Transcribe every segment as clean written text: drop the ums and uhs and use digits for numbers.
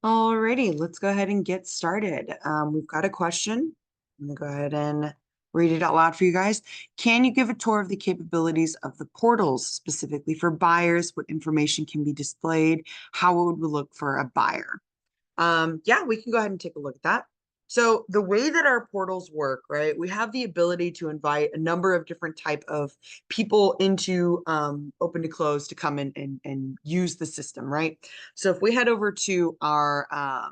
Alrighty, let's go ahead and get started. We've got a question. I'm gonna go ahead and read it out loud for you guys. Can you give a tour of the capabilities of the portals, specifically for buyers? What information can be displayed? How it would look for a buyer? Yeah, we can go ahead and take a look at that. So the way that our portals work, right? We have the ability to invite a number of different type of people into open to close to come in and use the system, right? So if we head over to our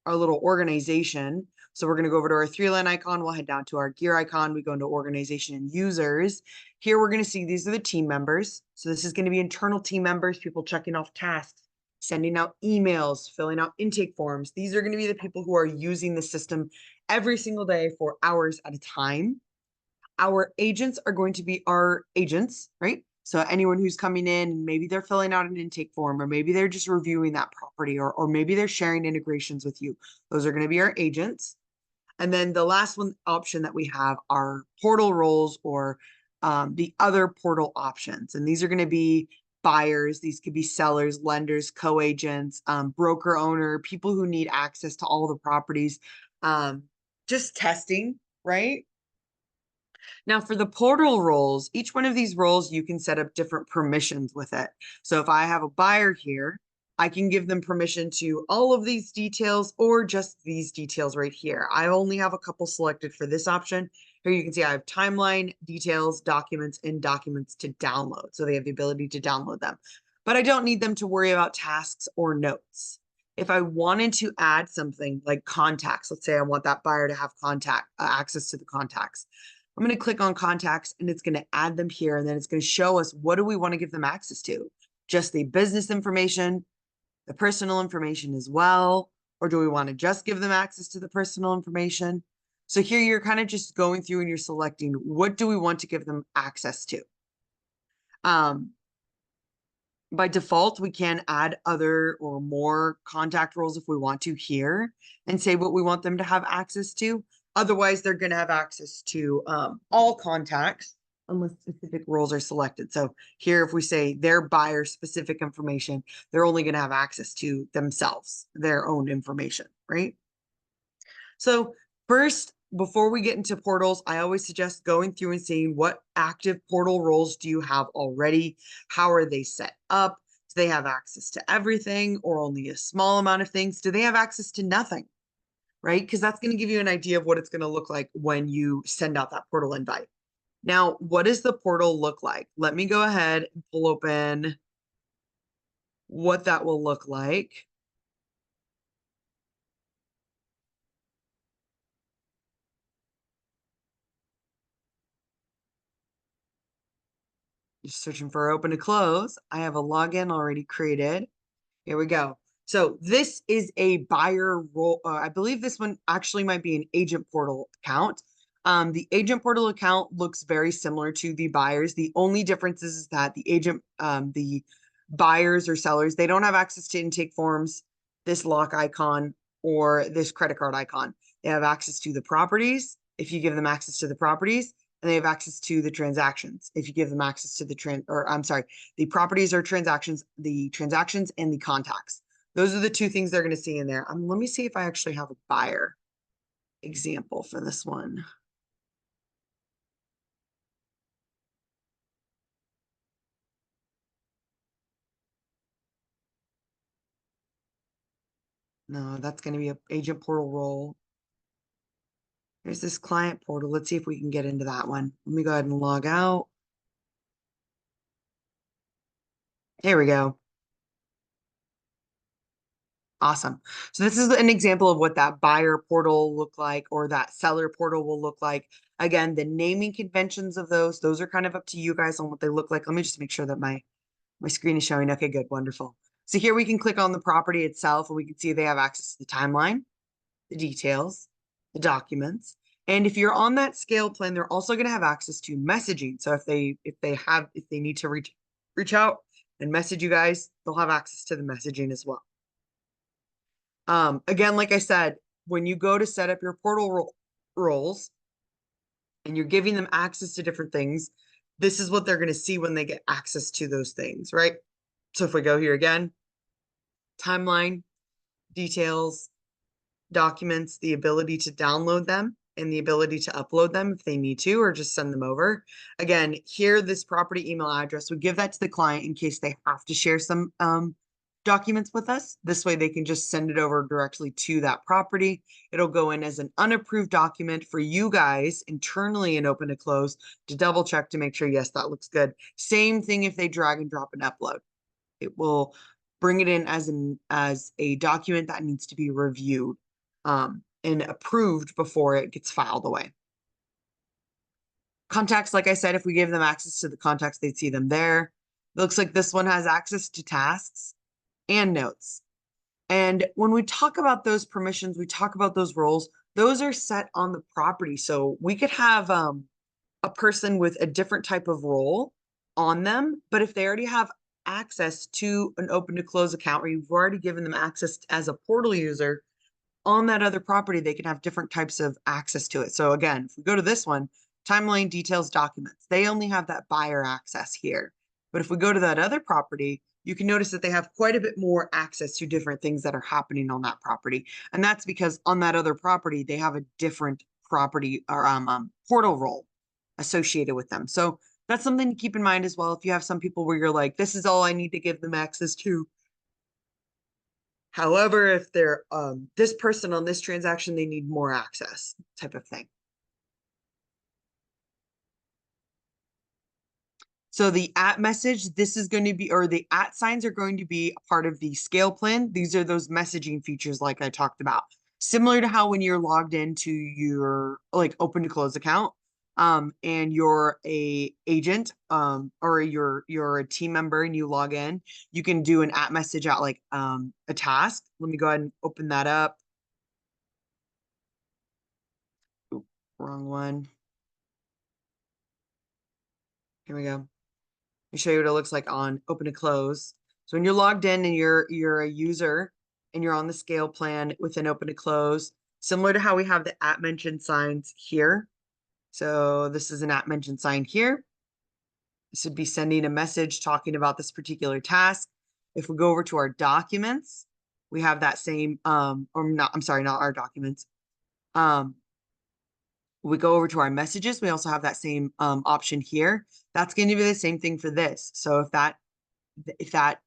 little organization, so we're going to go over to our three-line icon, we'll head down to our gear icon, we go into organization and users. Here we're going to see these are the team members. So this is going to be internal team members, people checking off tasks, sending out emails, filling out intake forms. These are going to be the people who are using the system every single day for hours at a time. Our agents are going to be our agents, right? So anyone who's coming in, maybe they're filling out an intake form, or maybe they're just reviewing that property, or maybe they're sharing integrations with you. Those are going to be our agents. And then the last one option that we have are portal roles or the other portal options. And these are going to be buyers. These could be sellers, lenders, co-agents, broker owner, people who need access to all the properties, just testing, right? Now for the portal roles, each one of these roles, you can set up different permissions with it. So if I have a buyer here, I can give them permission to all of these details or just these details right here. I only have a couple selected for this option. Here you can see I have timeline, details, documents, and documents to download. So they have the ability to download them, but I don't need them to worry about tasks or notes. If I wanted to add something like contacts, let's say I want that buyer to have access to the contacts. I'm going to click on contacts and it's going to add them here. And then it's going to show us what do we want to give them access to? Just the business information, the personal information as well? Or do we want to just give them access to the personal information? So here you're kind of just going through and you're selecting what do we want to give them access to? By default, we can add other or more contact roles if we want to here and say what we want them to have access to. Otherwise, they're going to have access to all contacts unless specific roles are selected. So here, if we say their buyer specific information, they're only going to have access to themselves, their own information, right? So first, before we get into portals, I always suggest going through and seeing what active portal roles do you have already? How are they set up? Do they have access to everything or only a small amount of things? Do they have access to nothing? Right? Because that's going to give you an idea of what it's going to look like when you send out that portal invite. Now, what does the portal look like? Let me go ahead and pull open what that will look like. Just searching for open to close. I have a login already created. Here we go. So this is a buyer role. I believe this one actually might be an agent portal account. The agent portal account looks very similar to the buyers. The only difference is that the buyers or sellers, they don't have access to intake forms, this lock icon, or this credit card icon. They have access to the properties if you give them access to the properties, and they have access to the transactions if you give them access to the properties or transactions, the transactions and the contacts. Those are the two things they're going to see in there. Let me see if I actually have a buyer example for this one. No, that's going to be an agent portal role. There's this client portal. Let's see if we can get into that one. Let me go ahead and log out. There we go. Awesome. So this is an example of what that buyer portal look like or that seller portal will look like. Again, the naming conventions of those are kind of up to you guys on what they look like. Let me just make sure that my screen is showing. Okay, good, wonderful. So here we can click on the property itself and we can see they have access to the timeline, the details, the documents. And if you're on that scale plan, they're also going to have access to messaging. So if they need to reach out and message you guys, they'll have access to the messaging as well. Again, like I said, when you go to set up your portal roles and you're giving them access to different things, this is what they're going to see when they get access to those things, right? So if we go here again, timeline, details, documents, the ability to download them and the ability to upload them if they need to, or just send them over. Again, here, this property email address, we give that to the client in case they have to share some documents with us. This way they can just send it over directly to that property. It'll go in as an unapproved document for you guys internally in Open to Close to double check to make sure, yes, that looks good. Same thing if they drag and drop and upload. It will bring it in as a document that needs to be reviewed and approved before it gets filed away. Contacts, like I said, if we give them access to the contacts, they'd see them there. It looks like this one has access to tasks and notes. And when we talk about those permissions, we talk about those roles, those are set on the property. So we could have a person with a different type of role on them, but if they already have access to an Open to Close account, or you've already given them access as a portal user on that other property, they can have different types of access to it. So again, if we go to this one, timeline details documents, they only have that buyer access here. But if we go to that other property, you can notice that they have quite a bit more access to different things that are happening on that property. And that's because on that other property, they have a different property or portal role associated with them. So that's something to keep in mind as well. If you have some people where you're like, this is all I need to give them access to. However, if they're this person on this transaction, they need more access type of thing. So the at message, this is going to be, or the at signs are going to be a part of the scale plan. These are those messaging features like I talked about. Similar to how when you're logged into your like Open to Close account, and you're a agent, or you're a team member and you log in, you can do an at message at like a task. Let me go ahead and open that up. Oop, wrong one. Here we go. Let me show you what it looks like on Open to Close. So when you're logged in and you're a user and you're on the scale plan within Open to Close, similar to how we have the at mention signs here. So this is an at mention sign here. This would be sending a message talking about this particular task. If we go over to our documents, we have that same, or not, I'm sorry, not our documents. We go over to our messages, we also have that same option here. That's going to be the same thing for this. So if that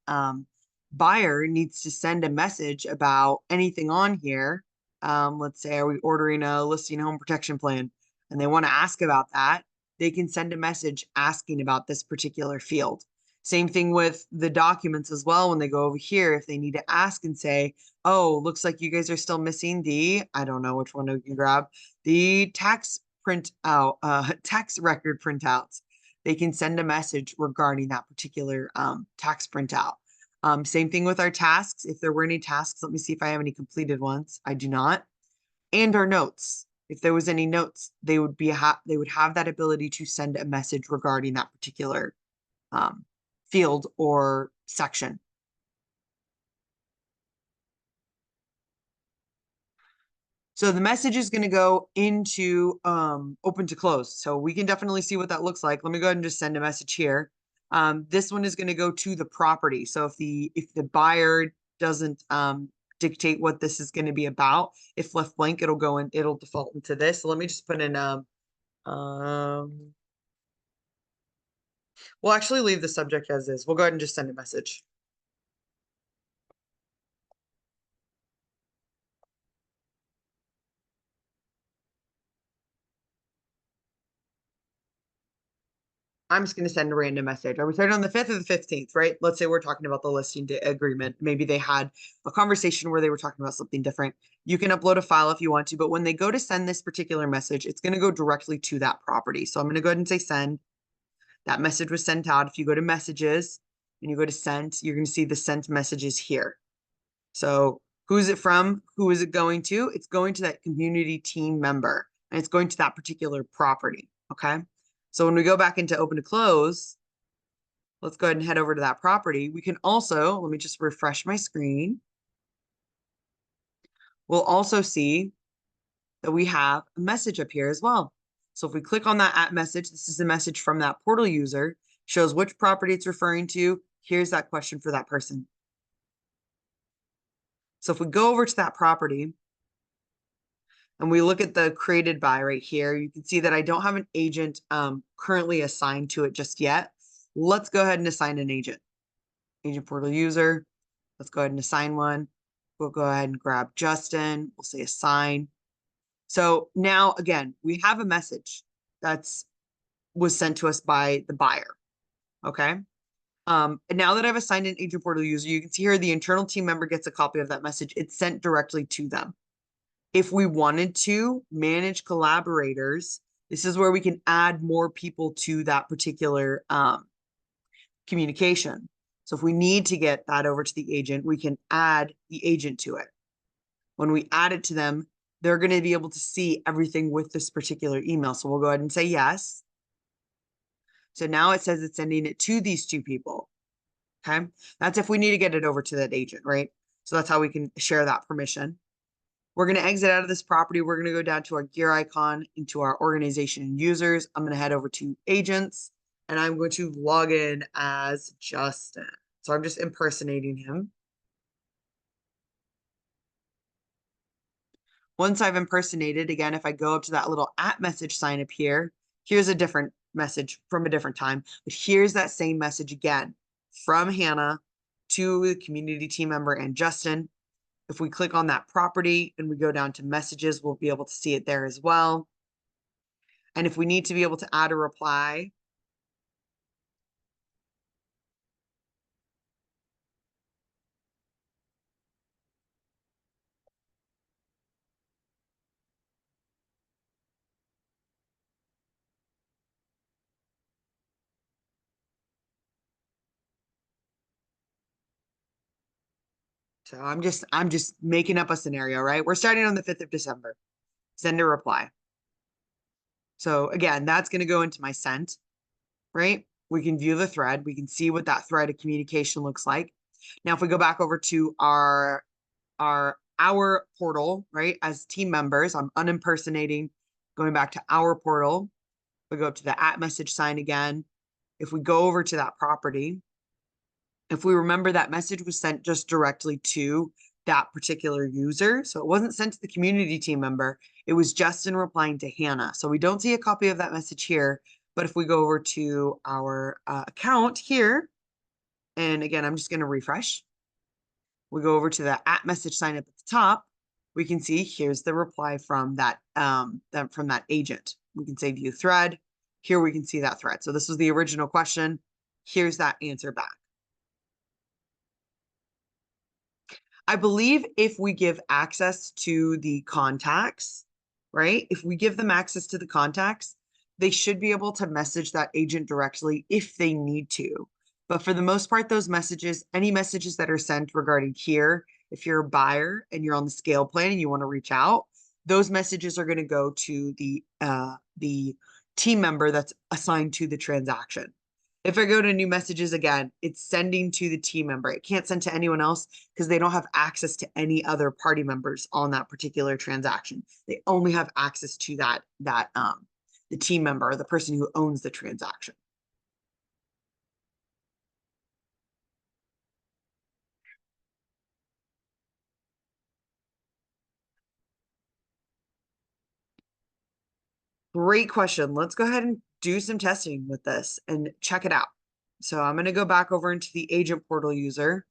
buyer needs to send a message about anything on here, let's say, are we ordering a listing home protection plan, and they want to ask about that, they can send a message asking about this particular field. Same thing with the documents as well. When they go over here, if they need to ask and say, oh, looks like you guys are still missing the, I don't know which one we can grab, the tax printout, tax record printouts, they can send a message regarding that particular tax printout. Same thing with our tasks. If there were any tasks, let me see if I have any completed ones. I do not. And our notes. If there was any notes, they would have that ability to send a message regarding that particular field or section. So the message is going to go into Open to Close. So we can definitely see what that looks like. Let me go ahead and just send a message here. This one is going to go to the property. So if the buyer doesn't dictate what this is going to be about, if left blank, it'll default into this. So let me just put in we'll actually leave the subject as is. We'll go ahead and just send a message. I'm just going to send a random message. Are we starting on the 5th or the 15th, right? Let's say we're talking about the listing agreement. Maybe they had a conversation where they were talking about something different. You can upload a file if you want to, but when they go to send this particular message, it's going to go directly to that property. So I'm going to go ahead and say send. That message was sent out. If you go to messages and you go to sent, you're going to see the sent messages here. So who's it from? Who is it going to? It's going to that community team member, and it's going to that particular property, okay? So when we go back into Open to Close, let's go ahead and head over to that property. We can also, let me just refresh my screen. We'll also see that we have a message up here as well. So if we click on that at message, this is a message from that portal user, shows which property it's referring to. Here's that question for that person. So if we go over to that property and we look at the created by right here, you can see that I don't have an agent currently assigned to it just yet. Let's go ahead and assign an agent. Agent portal user. Let's go ahead and assign one. We'll go ahead and grab Justin. We'll say assign. So now, again, we have a message that's was sent to us by the buyer. Okay. And now that I've assigned an agent portal user, you can see here the internal team member gets a copy of that message. It's sent directly to them. If we wanted to manage collaborators, this is where we can add more people to that particular communication. So if we need to get that over to the agent, we can add the agent to it. When we add it to them, they're going to be able to see everything with this particular email. So we'll go ahead and say yes. So now it says it's sending it to these two people. Okay. That's if we need to get it over to that agent, right? So that's how we can share that permission. We're going to exit out of this property. We're going to go down to our gear icon into our organization and users. I'm going to head over to agents and I'm going to log in as Justin. So I'm just impersonating him. Once I've impersonated, again, if I go up to that little @ message sign up here, here's a different message from a different time, but here's that same message again from Hannah to the community team member and Justin. If we click on that property and we go down to messages, we'll be able to see it there as well. And if we need to be able to add a reply, so I'm just making up a scenario, right? We're starting on the 5th of December. Send a reply. So again, that's going to go into my sent, right? We can view the thread. We can see what that thread of communication looks like. Now, if we go back over to our portal, right? As team members, I'm unimpersonating, going back to our portal. We go up to the @ message sign again. If we go over to that property, if we remember that message was sent just directly to that particular user. So it wasn't sent to the community team member. It was Justin replying to Hannah. So we don't see a copy of that message here. But if we go over to our account here, and again, I'm just going to refresh. We go over to the @ message sign up at the top. We can see here's the reply from that agent. We can say view thread. Here we can see that thread. So this was the original question. Here's that answer back. I believe if we give access to the contacts, right? If we give them access to the contacts, they should be able to message that agent directly if they need to. But for the most part, those messages, any messages that are sent regarding here, if you're a buyer and you're on the scale plan and you want to reach out, those messages are going to go to the team member that's assigned to the transaction. If I go to new messages again, it's sending to the team member. It can't send to anyone else because they don't have access to any other party members on that particular transaction. They only have access to the team member, or the person who owns the transaction. Great question. Let's go ahead and do some testing with this and check it out. So I'm going to go back over into the agent portal user.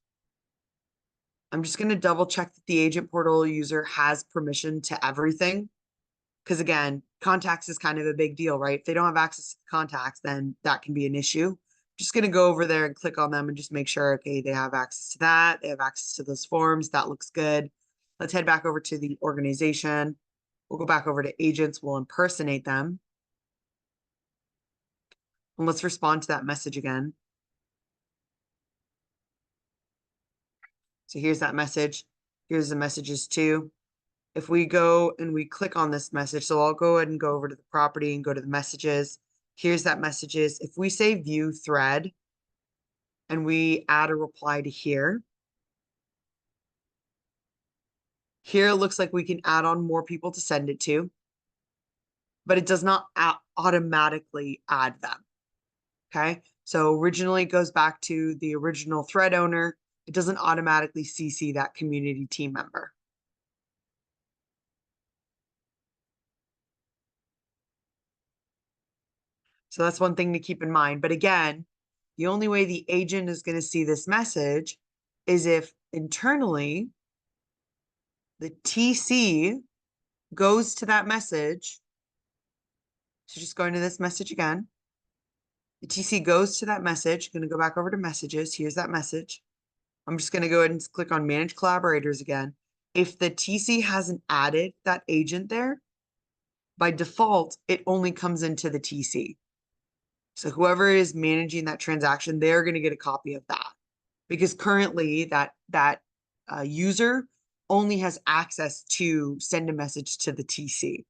I'm just going to double check that the agent portal user has permission to everything. Because again, contacts is kind of a big deal, right? If they don't have access to the contacts, then that can be an issue. I'm just going to go over there and click on them and just make sure, okay, they have access to that. They have access to those forms. That looks good. Let's head back over to the organization. We'll go back over to agents. We'll impersonate them. And let's respond to that message again. So here's that message. Here's the messages too. If we go and we click on this message, so I'll go ahead and go over to the property and go to the messages. Here's that messages. If we say view thread and we add a reply to here, here it looks like we can add on more people to send it to, but it does not automatically add them. Okay, so originally it goes back to the original thread owner. It doesn't automatically CC that community team member. So that's one thing to keep in mind. But again, the only way the agent is going to see this message is if internally the TC goes to that message. So just going to this message again. The TC goes to that message. Going to go back over to messages. Here's that message. I'm just going to go ahead and click on manage collaborators again. If the TC hasn't added that agent there, by default, it only comes into the TC. So whoever is managing that transaction, they're going to get a copy of that, because currently that user only has access to send a message to the TC.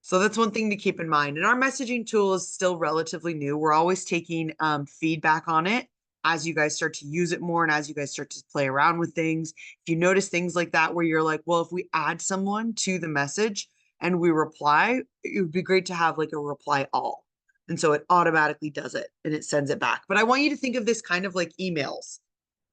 So that's one thing to keep in mind. And our messaging tool is still relatively new. We're always taking feedback on it as you guys start to use it more and as you guys start to play around with things. If you notice things like that where you're like, well, if we add someone to the message and we reply, it would be great to have like a reply all. And so it automatically does it and it sends it back. But I want you to think of this kind of like emails,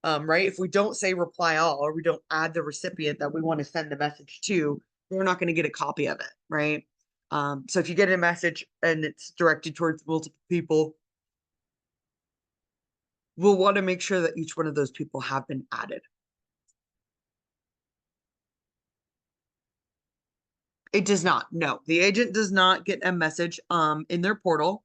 right? If we don't say reply all, or we don't add the recipient that we want to send the message to, we're not going to get a copy of it, right? So if you get a message and it's directed towards multiple people, we'll want to make sure that each one of those people have been added. It does not. No, the agent does not get a message in their portal.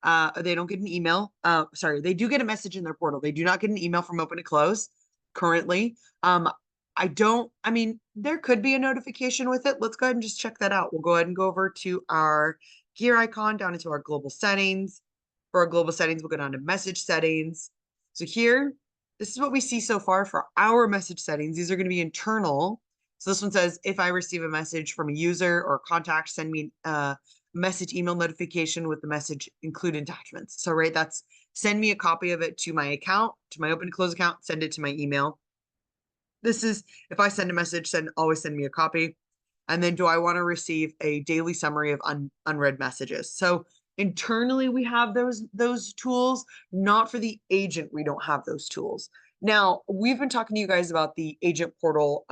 They don't get an email. Sorry, they do get a message in their portal. They do not get an email from open to close currently. I mean, there could be a notification with it. Let's go ahead and just check that out. We'll go ahead and go over to our gear icon down into our global settings. For our global settings, we'll go down to message settings. So here, this is what we see so far for our message settings. These are going to be internal. So this one says, if I receive a message from a user or contact, send me a message email notification with the message included attachments. So, right, that's send me a copy of it to my account, to my open and close account, send it to my email. This is, if I send a message, always send me a copy. And then do I want to receive a daily summary of unread messages? So internally, we have those tools. Not for the agent, we don't have those tools. Now, we've been talking to you guys about the agent portal,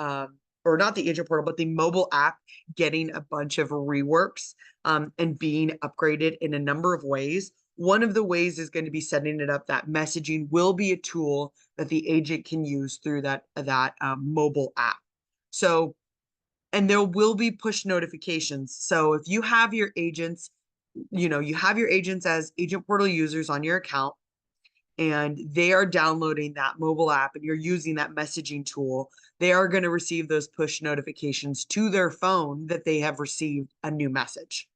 or not the agent portal, but the mobile app getting a bunch of reworks and being upgraded in a number of ways. One of the ways is going to be setting it up that messaging will be a tool that the agent can use through that mobile app. So, and there will be push notifications. So if you have your agents, you have your agents as agent portal users on your account, and they are downloading that mobile app and you're using that messaging tool, they are going to receive those push notifications to their phone that they have received a new message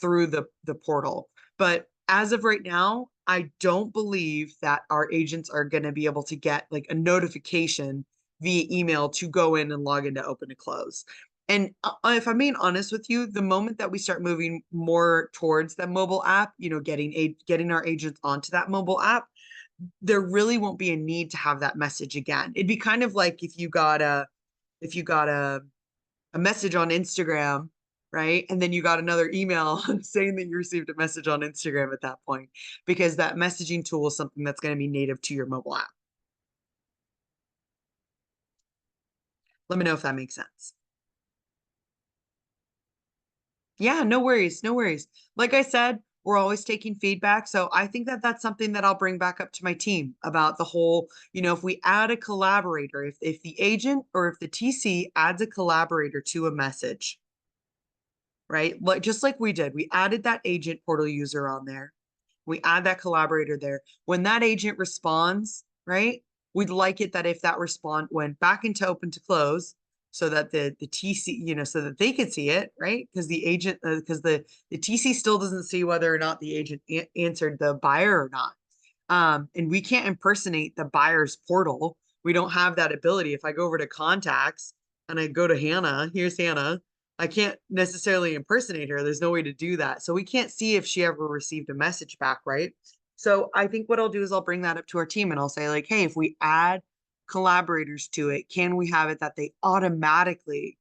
through the portal. But as of right now, I don't believe that our agents are going to be able to get like a notification via email to go in and log into open to close. And if I'm being honest with you, the moment that we start moving more towards that mobile app, getting our agents onto that mobile app, there really won't be a need to have that message again. It'd be kind of like if you got a message on Instagram, right? And then you got another email saying that you received a message on Instagram at that point, because that messaging tool is something that's going to be native to your mobile app. Let me know if that makes sense. Yeah, no worries, no worries. Like I said, we're always taking feedback. So I think that that's something that I'll bring back up to my team about the whole, if we add a collaborator, if the agent or if the TC adds a collaborator to a message, right? Just like we did, we added that agent portal user on there. We add that collaborator there. When that agent responds, right? We'd like it that if that respond went back into open to close, so that the TC, so that they could see it, right? Because the agent, because the TC still doesn't see whether or not the agent answered the buyer or not. And we can't impersonate the buyer's portal. We don't have that ability. If I go over to contacts and I go to Hannah, here's Hannah. I can't necessarily impersonate her. There's no way to do that. So we can't see if she ever received a message back, right? So I think what I'll do is I'll bring that up to our team and I'll say like, hey, if we add collaborators to it, can we have it that they automatically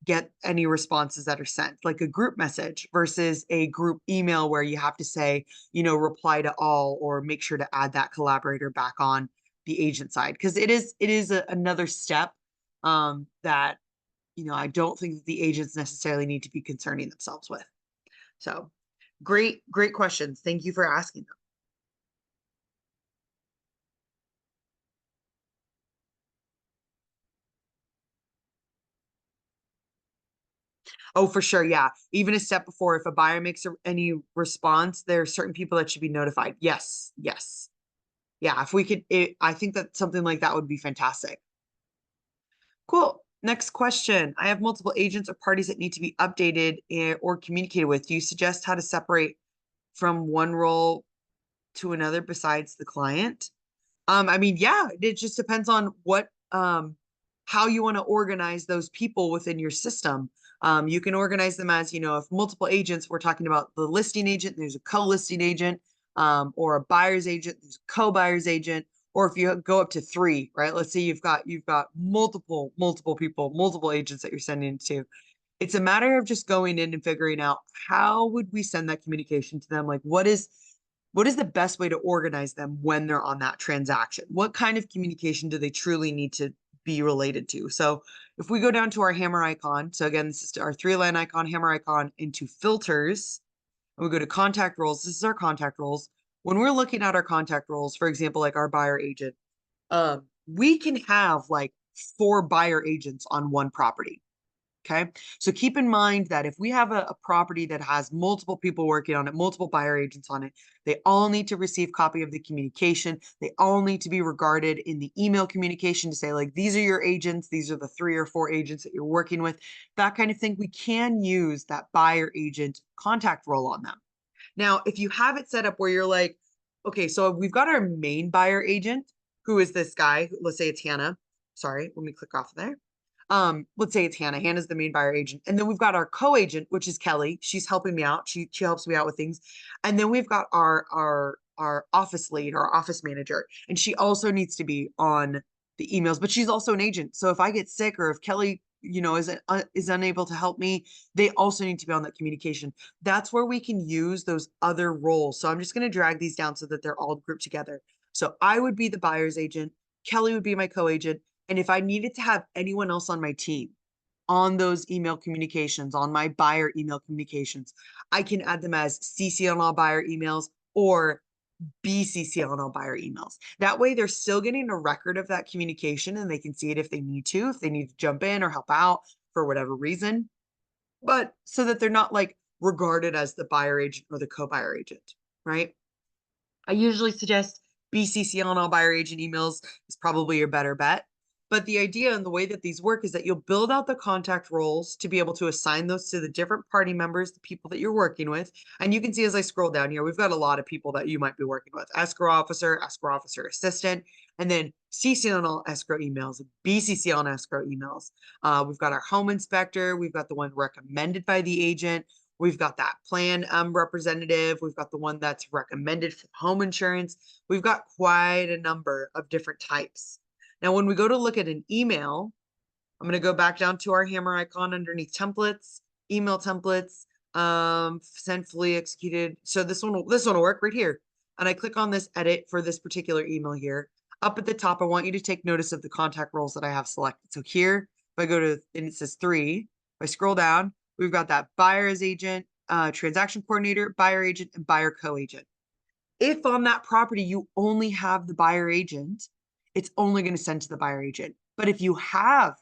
get any responses that are sent, like a group message versus a group email where you have to say, reply to all or make sure to add that collaborator back on the agent side, because it is another step that, you know, I don't think that the agents necessarily need to be concerning themselves with. So great questions. Thank you for asking them. Oh, for sure. Yeah. Even a step before, if a buyer makes any response, there are certain people that should be notified. Yes. Yes. Yeah. If we could, I think that something like that would be fantastic. Cool. Next question. I have multiple agents or parties that need to be updated or communicated with. Do you suggest how to separate from one role to another besides the client? I mean, yeah, it just depends on what how you want to organize those people within your system. You can organize them as, you know, if multiple agents, we're talking about the listing agent, there's a co-listing agent, or a buyer's agent, there's a co-buyer's agent, or if you go up to three, right? Let's say you've got multiple people, multiple agents that you're sending to. It's a matter of just going in and figuring out how would we send that communication to them? Like what is the best way to organize them when they're on that transaction? What kind of communication do they truly need to be related to? So if we go down to our hammer icon, so again, this is our 3-line icon, hammer icon, into filters, and we go to contact roles. This is our contact roles. When we're looking at our contact roles, for example, like our buyer agent, we can have like 4 buyer agents on one property. Okay. So keep in mind that if we have a property that has multiple people working on it, multiple buyer agents on it, they all need to receive copy of the communication. They all need to be regarded in the email communication to say, like, these are your agents. These are the 3 or 4 agents that you're working with, that kind of thing. We can use that buyer agent contact role on them. Now, if you have it set up where you're like, okay, so we've got our main buyer agent, who is this guy, let's say it's Hannah. Sorry, let me click off of there. Let's say it's Hannah. Hannah's the main buyer agent. And then we've got our co-agent, which is Kelly. She's helping me out. She helps me out with things. And then we've got our office lead, our office manager, and she also needs to be on the emails, but she's also an agent. So if I get sick or if Kelly, you know, is unable to help me, they also need to be on that communication. That's where we can use those other roles. So I'm just going to drag these down so that they're all grouped together. So I would be the buyer's agent. Kelly would be my co-agent. And if I needed to have anyone else on my team on those email communications, on my buyer email communications, I can add them as CC on all buyer emails or BCC on all buyer emails. That way they're still getting a record of that communication and they can see it if they need to jump in or help out for whatever reason, but so that they're not like regarded as the buyer agent or the co-buyer agent, right? I usually suggest BCC on all buyer agent emails is probably your better bet. But the idea and the way that these work is that you'll build out the contact roles to be able to assign those to the different party members, the people that you're working with. And you can see as I scroll down here, we've got a lot of people that you might be working with. Escrow officer assistant, and then CC on all escrow emails, BCC on escrow emails. We've got our home inspector. We've got the one recommended by the agent. We've got that plan representative. We've got the one that's recommended for home insurance. We've got quite a number of different types. Now, when we go to look at an email, I'm going to go back down to our hammer icon underneath templates, email templates, send fully executed. So this one will work right here. And I click on this edit for this particular email here. Up at the top, I want you to take notice of the contact roles that I have selected. So here, if I go to, and it says 3, if I scroll down, we've got that buyer's agent, transaction coordinator, buyer agent, and buyer co-agent. If on that property you only have the buyer agent, it's only going to send to the buyer agent. But if you have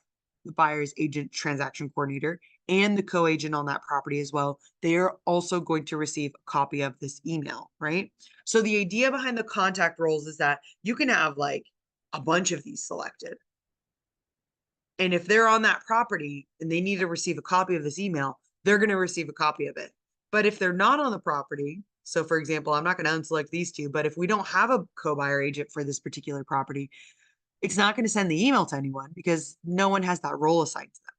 the buyer's agent, transaction coordinator, and the co-agent on that property as well, they are also going to receive a copy of this email, right? So the idea behind the contact roles is that you can have like a bunch of these selected. And if they're on that property and they need to receive a copy of this email, they're going to receive a copy of it. But if they're not on the property, so for example, I'm not going to unselect these two, but if we don't have a co-buyer agent for this particular property, it's not going to send the email to anyone because no one has that role assigned to them.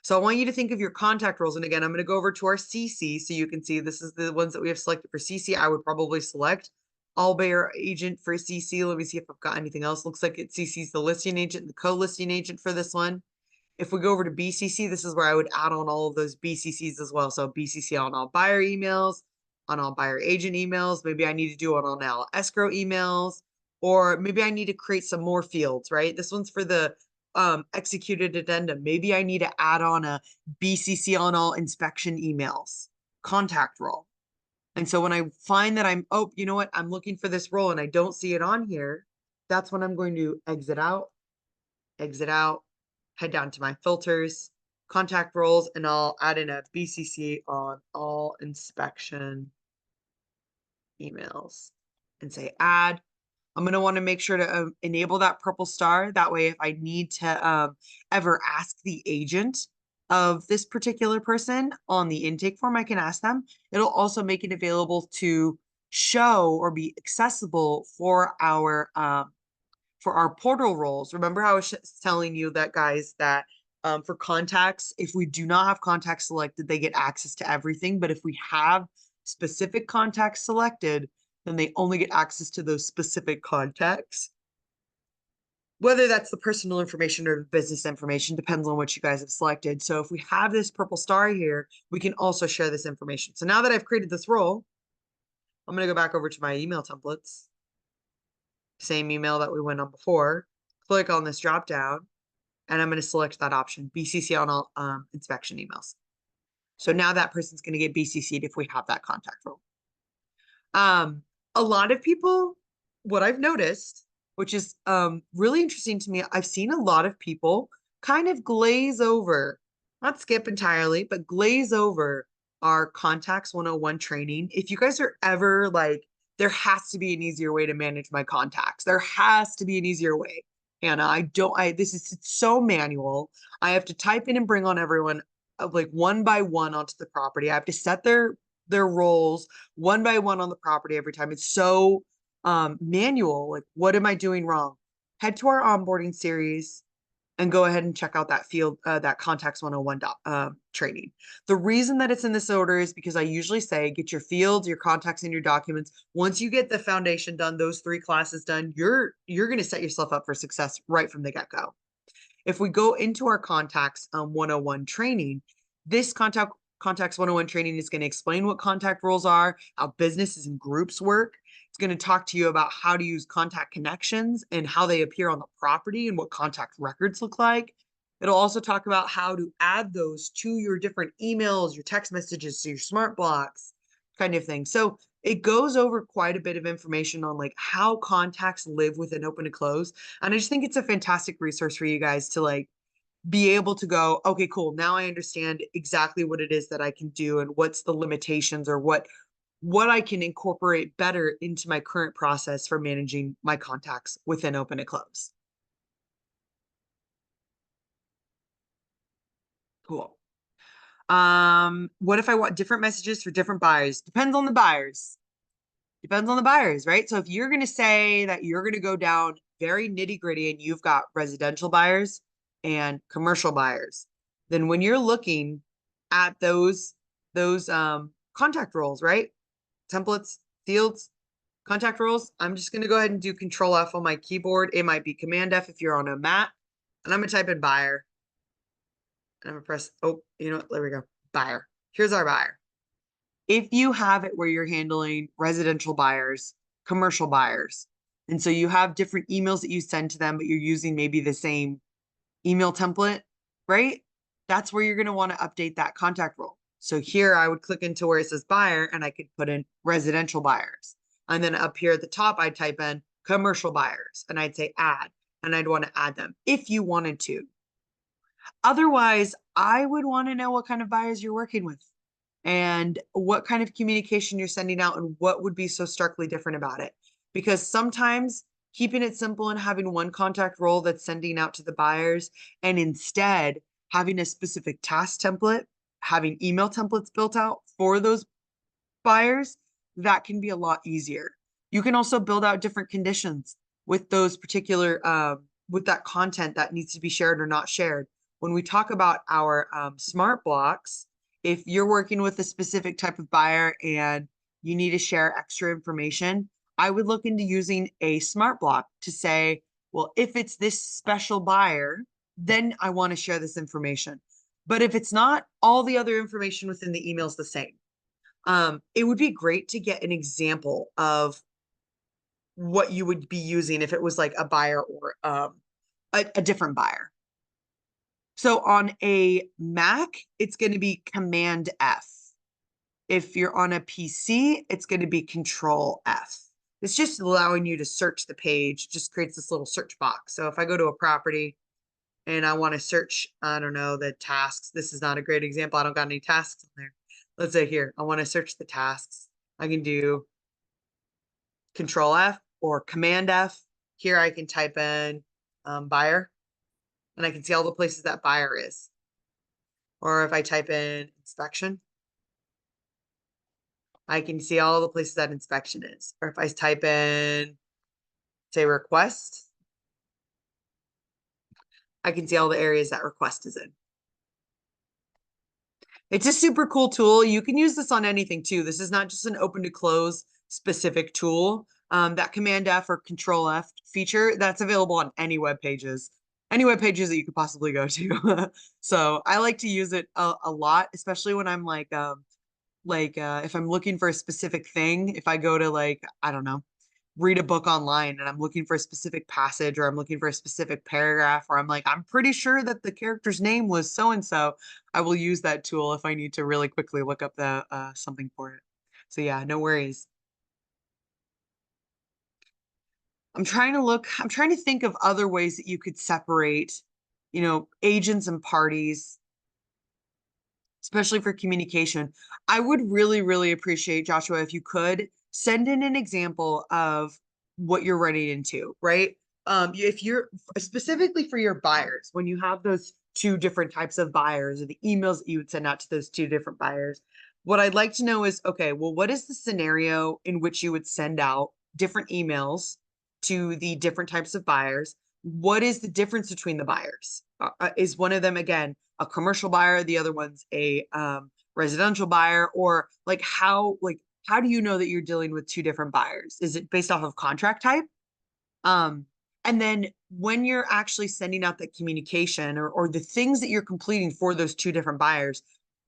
So I want you to think of your contact roles. And again, I'm going to go over to our CC so you can see this is the ones that we have selected for CC. I would probably select all buyer agent for CC. Let me see if I've got anything else. Looks like it CC's the listing agent and the co-listing agent for this one. If we go over to BCC, this is where I would add on all of those BCCs as well. So BCC on all buyer emails, on all buyer agent emails. Maybe I need to do it on all escrow emails. or maybe I need to create some more fields, right? This one's for the executed addendum. Maybe I need to add on a BCC on all inspection emails, contact role. And so when I find that oh, you know what? I'm looking for this role and I don't see it on here. That's when I'm going to exit out, head down to my filters, contact roles, and I'll add in a BCC on all inspection emails and say add. I'm going to want to make sure to enable that purple star. That way, if I need to ever ask the agent of this particular person on the intake form, I can ask them. It'll also make it available to show or be accessible for our portal roles. Remember how I was telling you that, guys, that for contacts, if we do not have contacts selected, they get access to everything. But if we have specific contacts selected, then they only get access to those specific contacts. Whether that's the personal information or business information depends on what you guys have selected. So if we have this purple star here, we can also share this information. So now that I've created this role, I'm going to go back over to my email templates. Same email that we went on before. Click on this drop down, and I'm going to select that option, BCC on all inspection emails. So now that person's going to get BCC'd if we have that contact role. A lot of people, what I've noticed, which is really interesting to me, I've seen a lot of people kind of glaze over, not skip entirely, but glaze over our Contacts 101 training. If you guys are ever like, there has to be an easier way to manage my contacts. There has to be an easier way. Hannah, this is so manual. I have to type in and bring on everyone like one by one onto the property. I have to set their roles one by one on the property every time. It's so manual. Like, what am I doing wrong? Head to our onboarding series and go ahead and check out that field, that Contacts 101 training. The reason that it's in this order is because I usually say, get your fields, your contacts, and your documents. Once you get the foundation done, those 3 classes done, you're going to set yourself up for success right from the get-go. If we go into our Contacts 101 training, this Contacts 101 training is going to explain what contact roles are, how businesses and groups work. It's going to talk to you about how to use contact connections and how they appear on the property and what contact records look like. It'll also talk about how to add those to your different emails, your text messages, to your smart blocks, kind of thing. So it goes over quite a bit of information on like how contacts live within open and close. And I just think it's a fantastic resource for you guys to like be able to go, okay, cool. Now I understand exactly what it is that I can do and what's the limitations or what I can incorporate better into my current process for managing my contacts within open and close. Cool. What if I want different messages for different buyers? Depends on the buyers. Depends on the buyers, right? So if you're going to say that you're going to go down very nitty gritty and you've got residential buyers and commercial buyers, then when you're looking at those contact roles, right? Templates, fields, contact roles, I'm just going to go ahead and do Control F on my keyboard. It might be Command F if you're on a Mac, and I'm going to type in buyer. And I'm going to press, oh, you know what? There we go. Buyer. Here's our buyer. If you have it where you're handling residential buyers, commercial buyers, and so you have different emails that you send to them, but you're using maybe the same email template, right? That's where you're going to want to update that contact role. So here I would click into where it says buyer and I could put in residential buyers. And then up here at the top, I'd type in commercial buyers and I'd say add, and I'd want to add them if you wanted to. Otherwise, I would want to know what kind of buyers you're working with and what kind of communication you're sending out and what would be so starkly different about it. Because sometimes keeping it simple and having one contact role that's sending out to the buyers and instead having a specific task template, having email templates built out for those buyers, that can be a lot easier. You can also build out different conditions with those particular, with that content that needs to be shared or not shared. When we talk about our smart blocks, if you're working with a specific type of buyer and you need to share extra information, I would look into using a smart block to say, well, if it's this special buyer, then I want to share this information. But if it's not, all the other information within the email is the same. It would be great to get an example of what you would be using if it was like a buyer or a different buyer. So on a Mac, it's going to be Command F. If you're on a PC, it's going to be Control F. It's just allowing you to search the page, just creates this little search box. So if I go to a property and I want to search, I don't know, the tasks. This is not a great example. I don't got any tasks in there. Let's say here, I want to search the tasks. I can do Control F or Command F. Here I can type in buyer, and I can see all the places that buyer is. Or if I type in inspection, I can see all the places that inspection is. Or if I type in, say, request, I can see all the areas that request is in. It's a super cool tool. You can use this on anything too. This is not just an open to close specific tool. That Command F or Control F feature, that's available on any web pages that you could possibly go to. So I like to use it a lot, especially when I'm like if I'm looking for a specific thing, if I go to like, I don't know, read a book online and I'm looking for a specific passage or I'm looking for a specific paragraph or I'm like, I'm pretty sure that the character's name was so-and-so, I will use that tool if I need to really quickly look up the something for it. So yeah, no worries. I'm trying to think of other ways that you could separate, agents and parties, especially for communication. I would really, really appreciate, Joshua, if you could send in an example of what you're running into, right? If you're specifically for your buyers, when you have those two different types of buyers or the emails that you would send out to those two different buyers, what I'd like to know is, okay, well, what is the scenario in which you would send out different emails to the different types of buyers? What is the difference between the buyers? Is one of them, again, a commercial buyer, the other one's a residential buyer, or how do you know that you're dealing with two different buyers? Is it based off of contract type? And then when you're actually sending out the communication or the things that you're completing for those two different buyers,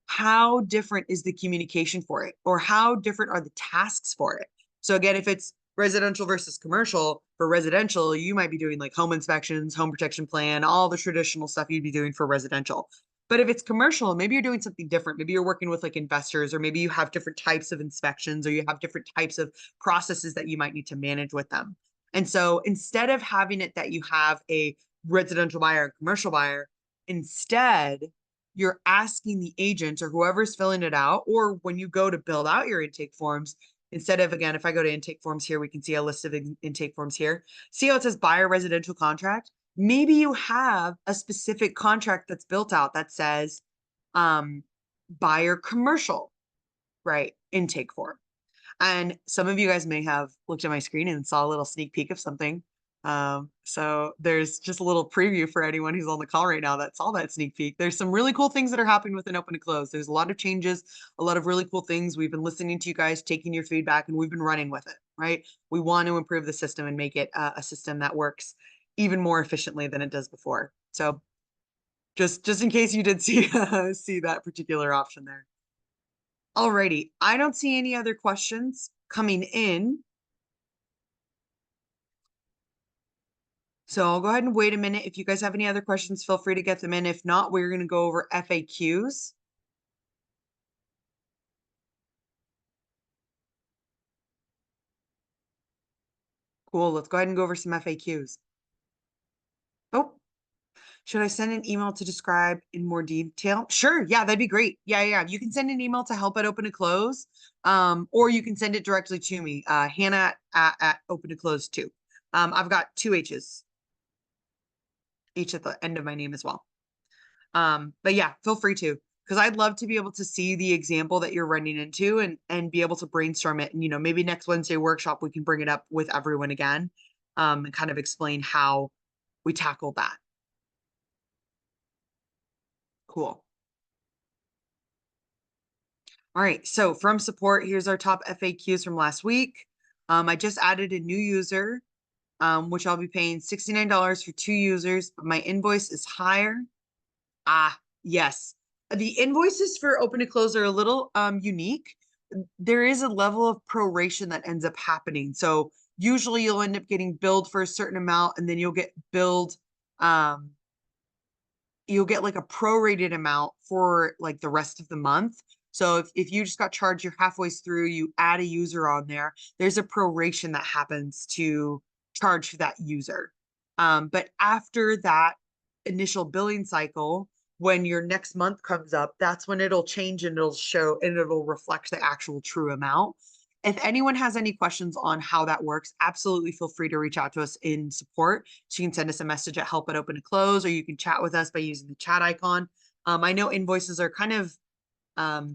how different is the communication for it? Or how different are the tasks for it? So again, if it's residential versus commercial, for residential, you might be doing like home inspections, home protection plan, all the traditional stuff you'd be doing for residential. But if it's commercial, maybe you're doing something different. Maybe you're working with like investors, or maybe you have different types of inspections, or you have different types of processes that you might need to manage with them. And so instead of having it that you have a residential buyer and commercial buyer, instead, you're asking the agent or whoever's filling it out, or when you go to build out your intake forms, instead of, again, if I go to intake forms here, we can see a list of intake forms here. See how it says buyer residential contract? Maybe you have a specific contract that's built out that says buyer commercial, right? Intake form. And some of you guys may have looked at my screen and saw a little sneak peek of something. So there's just a little preview for anyone who's on the call right now that saw that sneak peek. There's some really cool things that are happening within Open to Close. There's a lot of changes, a lot of really cool things. We've been listening to you guys, taking your feedback, and we've been running with it, right? We want to improve the system and make it a system that works even more efficiently than it does before. So just in case you did see see that particular option there. Alrighty, I don't see any other questions coming in. So I'll go ahead and wait a minute. If you guys have any other questions, feel free to get them in. If not, we're going to go over FAQs. Cool, let's go ahead and go over some FAQs. Oh, should I send an email to describe in more detail? Sure, yeah, that'd be great. Yeah. You can send an email to help at Open to Close, or you can send it directly to me, Hannah at Open to Close too. I've got 2 H's, each at the end of my name as well. But yeah, feel free to, because I'd love to be able to see the example that you're running into and be able to brainstorm it. And, maybe next Wednesday workshop, we can bring it up with everyone again, and kind of explain how we tackled that. Cool. All right, so from support, here's our top FAQs from last week. I just added a new user, which I'll be paying $69 for 2 users, but my invoice is higher. Yes. The invoices for Open to Close are a little unique. There is a level of proration that ends up happening. So Usually you'll end up getting billed for a certain amount, and then you'll get billed, you'll get like a prorated amount for like the rest of the month. So if you just got charged, you're halfway through, you add a user on there, there's a proration that happens to charge for that user. But after that initial billing cycle, when your next month comes up, that's when it'll change and it'll show and it'll reflect the actual true amount. If anyone has any questions on how that works, absolutely feel free to reach out to us in support. So you can send us a message at help@open2close, or you can chat with us by using the chat icon. I know invoices are kind of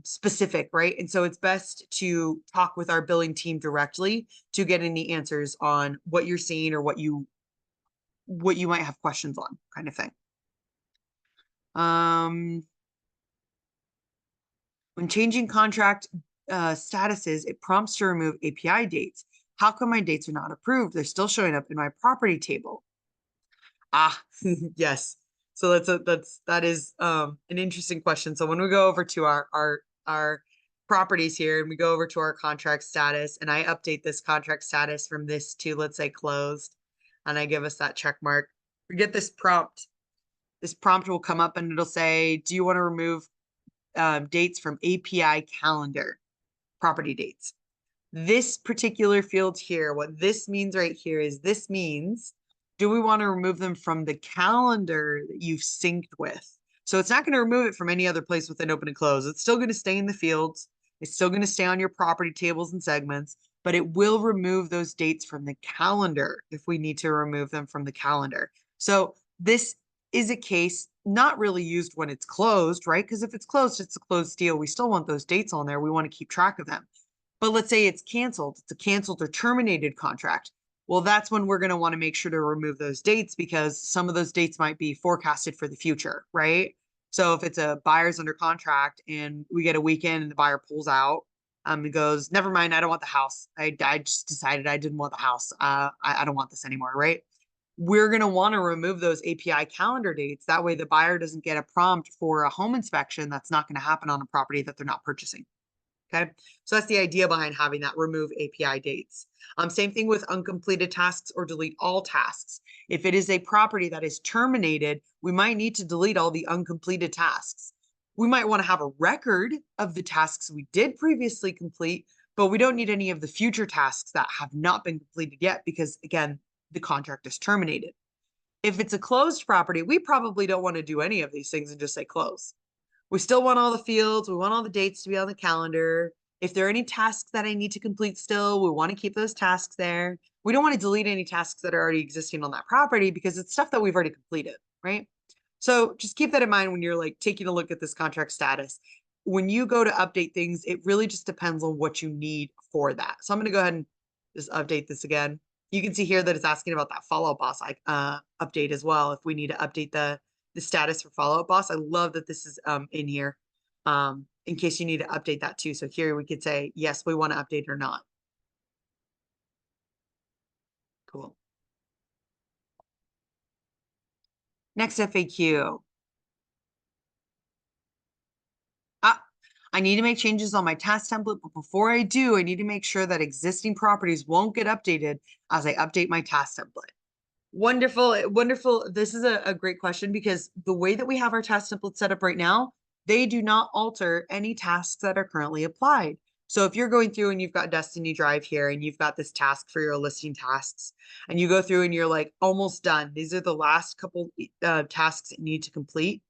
specific, right? And so it's best to talk with our billing team directly to get any answers on what you're seeing or what you might have questions on, kind of thing. When changing contract statuses, it prompts to remove API dates. How come my dates are not approved? They're still showing up in my property table. Ah, yes. So that is an interesting question. So when we go over to our properties here and we go over to our contract status, and I update this contract status from this to, let's say, closed, and I give us that check mark, we get this prompt. This prompt will come up and it'll say, do you want to remove dates from API calendar, property dates? This particular field here, what this means right here is this means, do we want to remove them from the calendar that you've synced with? So it's not going to remove it from any other place within open and close. It's still going to stay in the fields. It's still going to stay on your property tables and segments, but it will remove those dates from the calendar if we need to remove them from the calendar. So this is a case not really used when it's closed, right? Because if it's closed, it's a closed deal. We still want those dates on there. We want to keep track of them. But let's say it's canceled. It's a canceled or terminated contract. Well, that's when we're going to want to make sure to remove those dates, because some of those dates might be forecasted for the future, right? So if it's a buyer's under contract and we get a weekend and the buyer pulls out, and goes, never mind, I don't want the house. I just decided I didn't want the house. I don't want this anymore, right? We're going to want to remove those API calendar dates. That way the buyer doesn't get a prompt for a home inspection that's not going to happen on a property that they're not purchasing. Okay, so that's the idea behind having that remove API dates. Same thing with uncompleted tasks or delete all tasks. If it is a property that is terminated, we might need to delete all the uncompleted tasks. We might want to have a record of the tasks we did previously complete, but we don't need any of the future tasks that have not been completed yet, because again, the contract is terminated. If it's a closed property, we probably don't want to do any of these things and just say close. We still want all the fields. We want all the dates to be on the calendar. If there are any tasks that I need to complete still, we want to keep those tasks there. We don't want to delete any tasks that are already existing on that property, because it's stuff that we've already completed, right? So just keep that in mind when you're like taking a look at this contract status. When you go to update things, it really just depends on what you need for that. So I'm going to go ahead and just update this again. You can see here that it's asking about that follow-up boss update as well, if we need to update the status for follow-up boss. I love that this is in here in case you need to update that too. So here we could say, yes, we want to update or not. Cool. Next FAQ. I need to make changes on my task template, but before I do, I need to make sure that existing properties won't get updated as I update my task template. Wonderful, wonderful. This is a great question, because the way that we have our task template set up right now, they do not alter any tasks that are currently applied. So if you're going through and you've got Destiny Drive here and you've got this task for your listing tasks, and you go through and you're like almost done, these are the last couple tasks that you need to complete.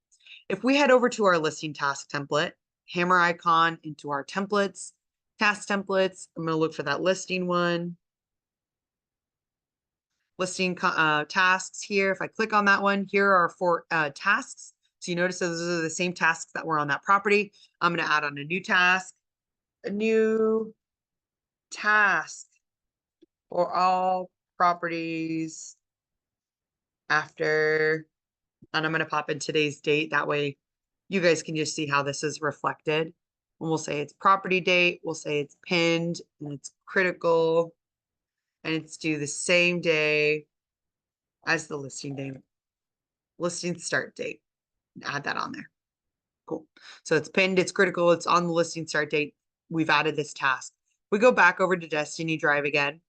If we head over to our listing task template, hammer icon into our templates, task templates, I'm going to look for that listing one. Listing tasks here. If I click on that one, here are 4 tasks. So you notice those are the same tasks that were on that property. I'm going to add on a new task for all properties after, and I'm going to pop in today's date. That way you guys can just see how this is reflected. And we'll say it's property date. We'll say it's pinned and it's critical, and it's due the same day as the listing date, listing start date. Add that on there. Cool. So it's pinned, it's critical, it's on the listing start date. We've added this task. We go back over to Destiny Drive again.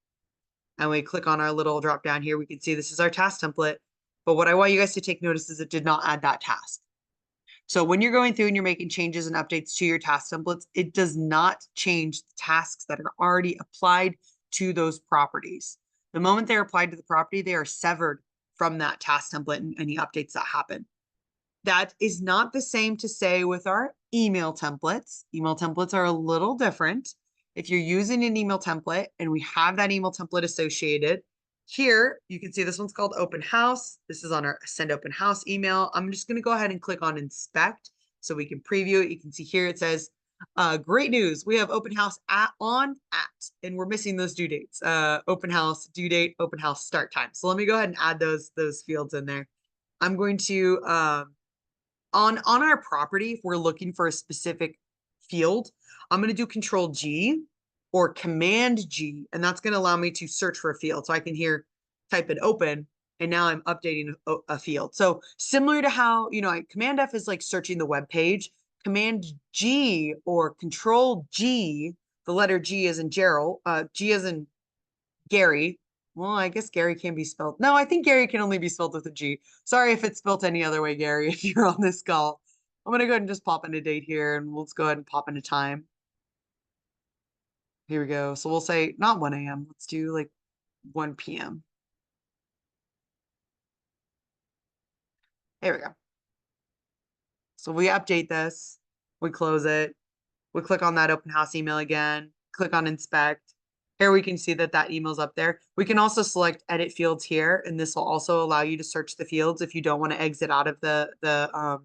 and we click on our little drop down here, we can see this is our task template. But what I want you guys to take notice is it did not add that task. So when you're going through and you're making changes and updates to your task templates, it does not change the tasks that are already applied to those properties. The moment they're applied to the property, they are severed from that task template and any updates that happen. That is not the same to say with our email templates. Email templates are a little different. If you're using an email template and we have that email template associated, here you can see this one's called open house. This is on our send open house email. I'm just going to go ahead and click on inspect so we can preview it. You can see here it says, great news. We have open house at, and we're missing those due dates. Open house due date, open house start time. So let me go ahead and add those fields in there. I'm going to, on our property, if we're looking for a specific field, I'm going to do Control G or Command G, and that's going to allow me to search for a field. So I can here type in open, and now I'm updating a field. So similar to how, Command F is like searching the web page. Command G or Control G, the letter G as in Gerald, G as in Gary. Well, I guess Gary can be spelled. No, I think Gary can only be spelled with a G. Sorry if it's spelled any other way, Gary, if you're on this call. I'm going to go ahead and just pop in a date here, and let's go ahead and pop in a time. Here we go. So we'll say not 1 a.m. Let's do like 1 p.m. There we go. So we update this. We close it. We click on that open house email again. Click on inspect. Here we can see that that email's up there. We can also select edit fields here, and this will also allow you to search the fields if you don't want to exit out of the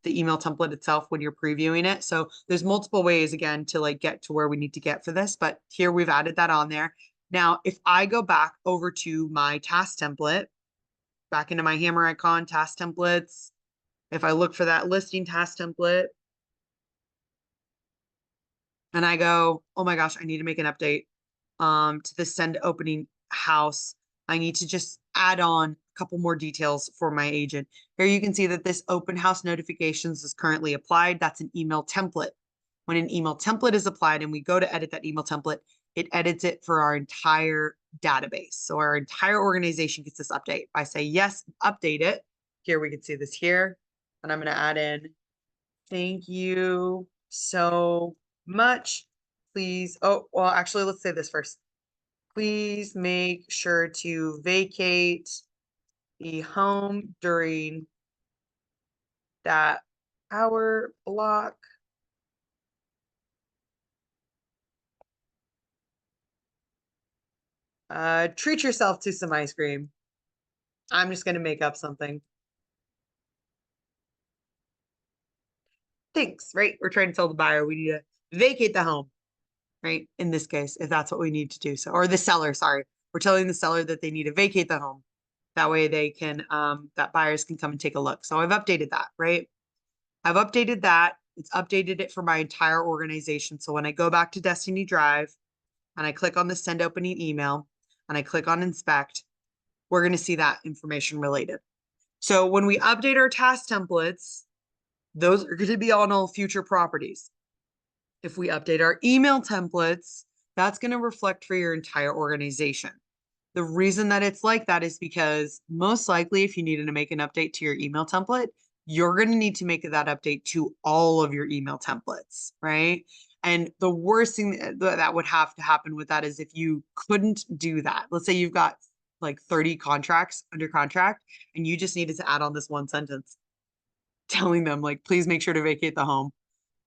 email template itself when you're previewing it. So there's multiple ways again to like get to where we need to get for this, but here we've added that on there. Now, if I go back over to my task template, back into my hammer icon, task templates, if I look for that listing task template, and I go, oh my gosh, I need to make an update to the send opening house. I need to just add on a couple more details for my agent. Here you can see that this open house notifications is currently applied. That's an email template. When an email template is applied and we go to edit that email template, it edits it for our entire database. So our entire organization gets this update. If I say yes, update it. Here we can see this here. And I'm going to add in, thank you so much. Please. Oh, well, actually, let's say this first. Please make sure to vacate the home during that hour block. Treat yourself to some ice cream. I'm just going to make up something. Thanks, right? We're trying to tell the buyer we need to vacate the home, right? In this case, if that's what we need to do. So, or the seller, sorry. We're telling the seller that they need to vacate the home. That way they can, that buyers can come and take a look. So I've updated that, right? I've updated that. It's updated it for my entire organization. So when I go back to Destiny Drive and I click on the send opening email and I click on inspect, we're going to see that information related. So when we update our task templates, those are going to be on all future properties. If we update our email templates, that's going to reflect for your entire organization. The reason that it's like that is because most likely if you needed to make an update to your email template, you're going to need to make that update to all of your email templates, right? And the worst thing that would have to happen with that is if you couldn't do that. Let's say you've got like 30 contracts under contract and you just needed to add on this one sentence telling them like, please make sure to vacate the home.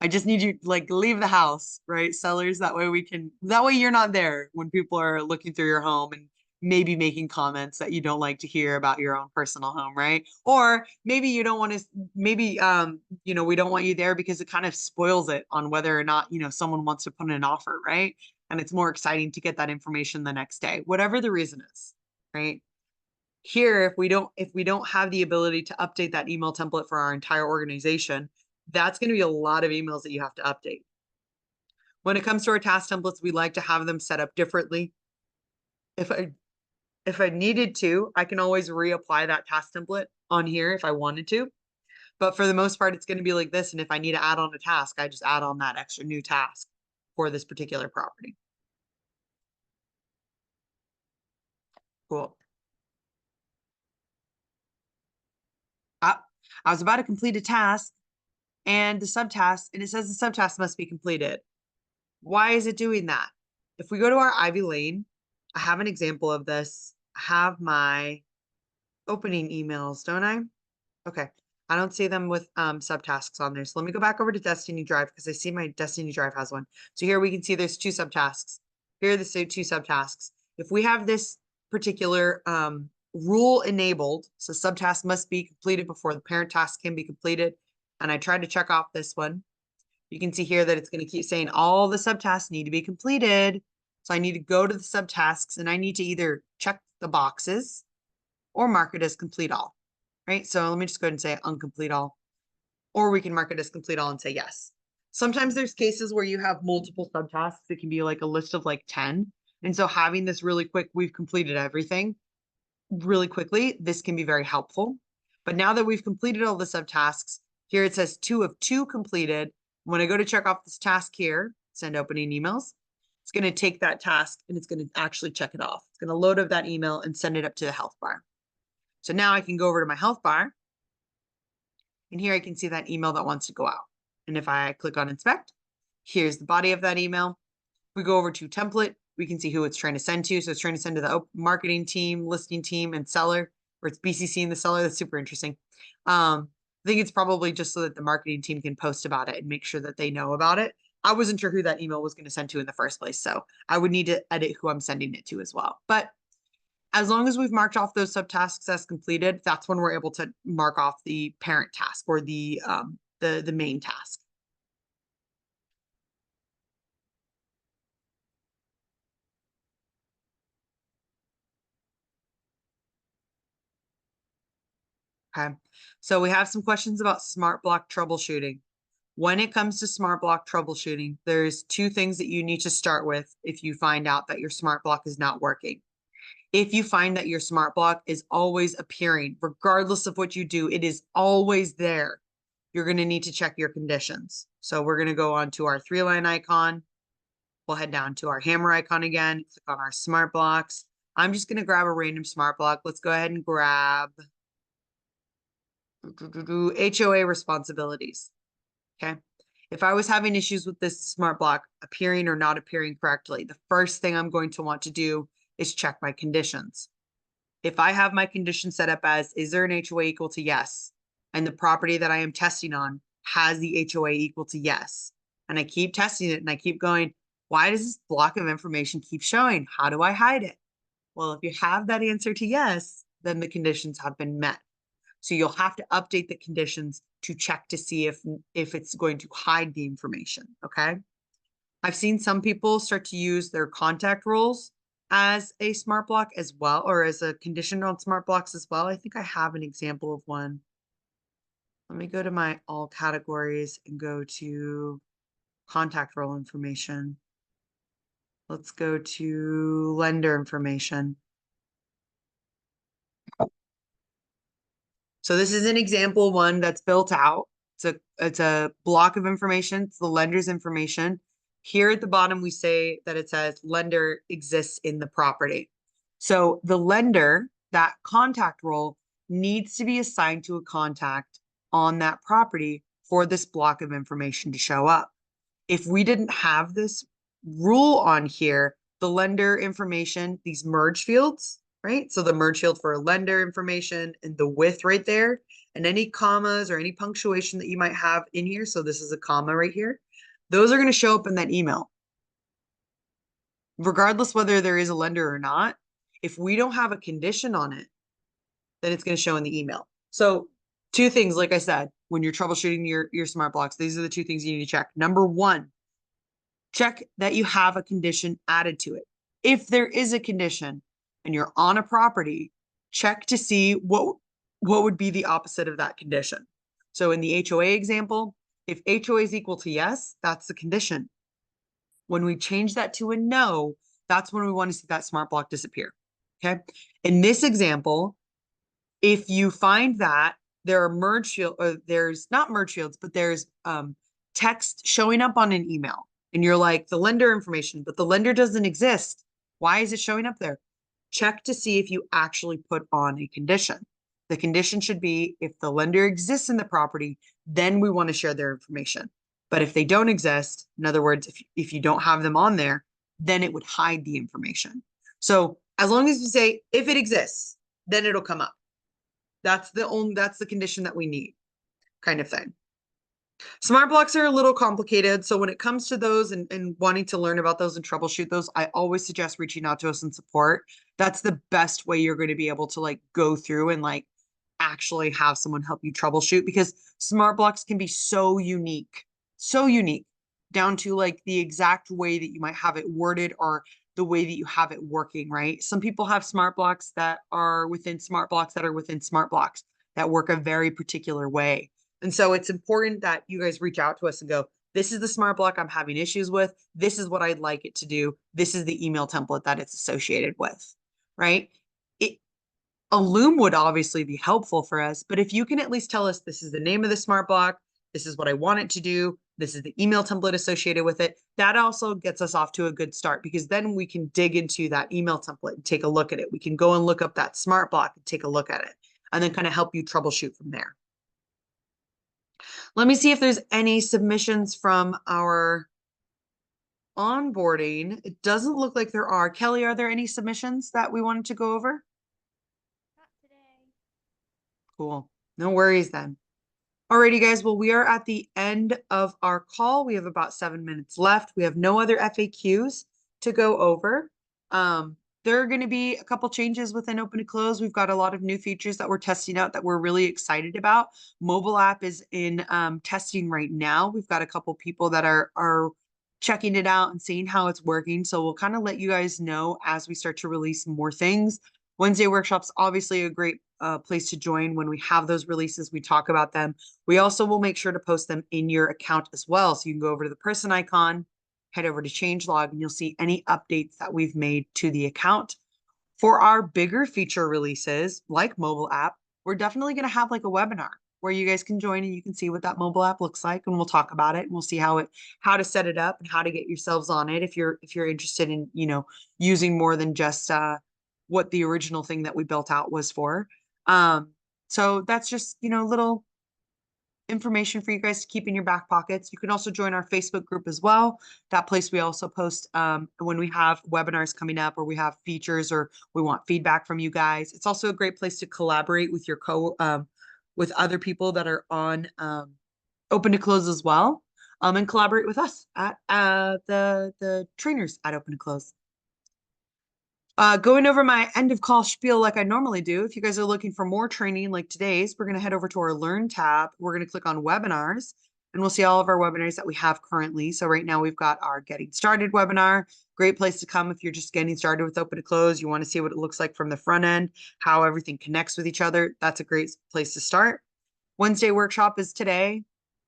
I just need you like leave the house, right? Sellers, that way you're not there when people are looking through your home and maybe making comments that you don't like to hear about your own personal home, right? Or maybe you don't want to, maybe, we don't want you there because it kind of spoils it on whether or not, someone wants to put in an offer, right? And it's more exciting to get that information the next day, whatever the reason is, right? Here, if we don't have the ability to update that email template for our entire organization, that's going to be a lot of emails that you have to update. When it comes to our task templates, we like to have them set up differently. If I needed to, I can always reapply that task template on here if I wanted to. But for the most part, it's going to be like this. And if I need to add on a task, I just add on that extra new task for this particular property. Cool. I was about to complete a task and the subtask, and it says the subtask must be completed. Why is it doing that? If we go to our Ivy Lane, I have an example of this. I have my opening emails, don't I? Okay. I don't see them with subtasks on there. So let me go back over to Destiny Drive because I see my Destiny Drive has one. So here we can see there's 2 subtasks. Here are the 2 subtasks. If we have this particular rule enabled, so subtask must be completed before the parent task can be completed, and I tried to check off this one, you can see here that it's going to keep saying all the subtasks need to be completed. So I need to go to the subtasks and I need to either check the boxes or mark it as complete all, right? So let me just go ahead and say uncomplete all, or we can mark it as complete all and say yes. Sometimes there's cases where you have multiple subtasks. It can be like a list of like 10. And so having this really quick, we've completed everything really quickly, this can be very helpful. But now that we've completed all the subtasks, here it says 2 of 2 completed. When I go to check off this task here, send opening emails, it's going to take that task and it's going to actually check it off. It's going to load up that email and send it up to the health bar. So now I can go over to my health bar and here I can see that email that wants to go out. And if I click on inspect, here's the body of that email. We go over to template, we can see who it's trying to send to. So it's trying to send to the marketing team, listing team, and seller, or it's BCC and the seller. That's super interesting. I think it's probably just so that the marketing team can post about it and make sure that they know about it. I wasn't sure who that email was going to send to in the first place, so I would need to edit who I'm sending it to as well. But as long as we've marked off those subtasks as completed, that's when we're able to mark off the parent task or the main task. Okay, so we have some questions about smart block troubleshooting. When it comes to smart block troubleshooting, there's 2 things that you need to start with if you find out that your smart block is not working. If you find that your smart block is always appearing, regardless of what you do, it is always there, you're going to need to check your conditions. So we're going to go on to our 3-line icon. We'll head down to our hammer icon again, click on our smart blocks. I'm just going to grab a random smart block. Let's go ahead and grab HOA responsibilities. Okay. If I was having issues with this smart block appearing or not appearing correctly, the first thing I'm going to want to do is check my conditions. If I have my condition set up as, is there an HOA equal to yes? And the property that I am testing on has the HOA equal to yes. And I keep testing it and I keep going, why does this block of information keep showing? How do I hide it? Well, if you have that answer to yes, then the conditions have been met. So you'll have to update the conditions to check to see if it's going to hide the information, okay? I've seen some people start to use their contact rules as a smart block as well, or as a condition on smart blocks as well. I think I have an example of one. Let me go to my all categories and go to contact rule information. Let's go to lender information. So this is an example one that's built out. It's a block of information. It's the lender's information. Here at the bottom, we say that it says lender exists in the property. So the lender, that contact role, needs to be assigned to a contact on that property for this block of information to show up. If we didn't have this rule on here, the lender information, these merge fields, right? So the merge field for lender information and the with right there, and any commas or any punctuation that you might have in here. So this is a comma right here. Those are going to show up in that email. Regardless whether there is a lender or not, if we don't have a condition on it, then it's going to show in the email. So 2 things, like I said, when you're troubleshooting your smart blocks, these are the 2 things you need to check. Number 1, check that you have a condition added to it. If there is a condition and you're on a property, check to see what would be the opposite of that condition. So in the HOA example, if HOA is equal to yes, that's the condition. When we change that to a no, that's when we want to see that smart block disappear. Okay. In this example, if you find that there are merge fields, or there's not merge fields, but there's text showing up on an email, and you're like, the lender information, but the lender doesn't exist. Why is it showing up there? check to see if you actually put on a condition. The condition should be if the lender exists in the property, then we want to share their information. But if they don't exist, in other words, if you don't have them on there, then it would hide the information. So as long as you say, if it exists, then it'll come up. That's the condition that we need, kind of thing. Smart blocks are a little complicated. So when it comes to those and wanting to learn about those and troubleshoot those, I always suggest reaching out to us in support. That's the best way you're going to be able to like go through and like actually have someone help you troubleshoot, because smart blocks can be so unique down to like the exact way that you might have it worded or the way that you have it working, right? Some people have smart blocks that are within smart blocks that are within smart blocks that work a very particular way. And so it's important that you guys reach out to us and go, this is the smart block I'm having issues with. This is what I'd like it to do. This is the email template that it's associated with, right? A loom would obviously be helpful for us, but if you can at least tell us this is the name of the smart block, this is what I want it to do, this is the email template associated with it, that also gets us off to a good start, because then we can dig into that email template and take a look at it. We can go and look up that smart block and take a look at it, and then kind of help you troubleshoot from there. Let me see if there's any submissions from our onboarding. It doesn't look like there are. Kelly, are there any submissions that we wanted to go over? Not today. Cool. No worries then. Alrighty, guys. Well, we are at the end of our call. We have about 7 minutes left. We have no other FAQs to go over. There are going to be a couple changes within Open to Close. We've got a lot of new features that we're testing out that we're really excited about. Mobile app is in testing right now. We've got a couple people that are checking it out and seeing how it's working. So we'll kind of let you guys know as we start to release more things. Wednesday workshops, obviously a great place to join. When we have those releases, we talk about them. We also will make sure to post them in your account as well. So you can go over to the person icon, head over to changelog, and you'll see any updates that we've made to the account. For our bigger feature releases, like mobile app, we're definitely going to have like a webinar where you guys can join and you can see what that mobile app looks like, and we'll talk about it and we'll see how to set it up and how to get yourselves on it if you're interested in, using more than just what the original thing that we built out was for. So that's just, little information for you guys to keep in your back pockets. You can also join our Facebook group as well. That place we also post when we have webinars coming up or we have features or we want feedback from you guys. It's also a great place to collaborate with your with other people that are on Open to Close as well, and collaborate with us at the trainers at Open to Close. Going over my end of call spiel like I normally do. If you guys are looking for more training like today's, we're going to head over to our Learn tab. We're going to click on Webinars, and we'll see all of our webinars that we have currently. So right now we've got our Getting Started webinar. Great place to come if you're just getting started with Open to Close. You want to see what it looks like from the front end, how everything connects with each other. That's a great place to start. Wednesday workshop is today.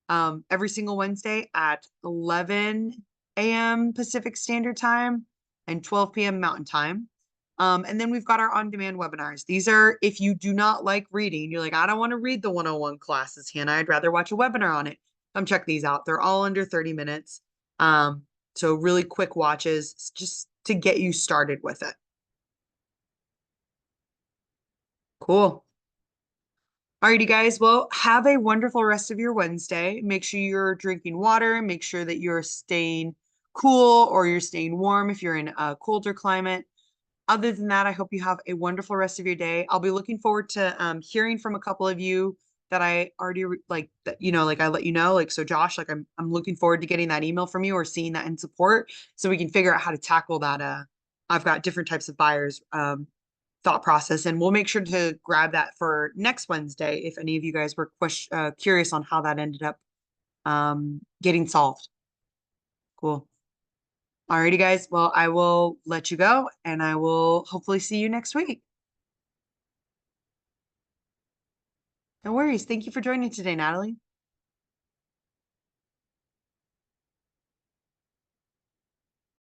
Every single Wednesday at 11 a.m. Pacific Standard Time and 12 p.m. Mountain Time. And then we've got our on-demand webinars. These are, if you do not like reading, you're like, I don't want to read the 101 classes, Hannah. I'd rather watch a webinar on it. Come check these out. They're all under 30 minutes. So really quick watches just to get you started with it. Cool. Alrighty, guys. Well, have a wonderful rest of your Wednesday. Make sure you're drinking water. Make sure that you're staying cool or you're staying warm if you're in a colder climate. Other than that, I hope you have a wonderful rest of your day. I'll be looking forward to hearing from a couple of you that I already like I let you know, so Josh, I'm looking forward to getting that email from you or seeing that in support so we can figure out how to tackle that. I've got different types of buyers thought process, and we'll make sure to grab that for next Wednesday if any of you guys were curious on how that ended up getting solved. Cool. Alrighty, guys. Well, I will let you go and I will hopefully see you next week. No worries. Thank you for joining today, Natalie.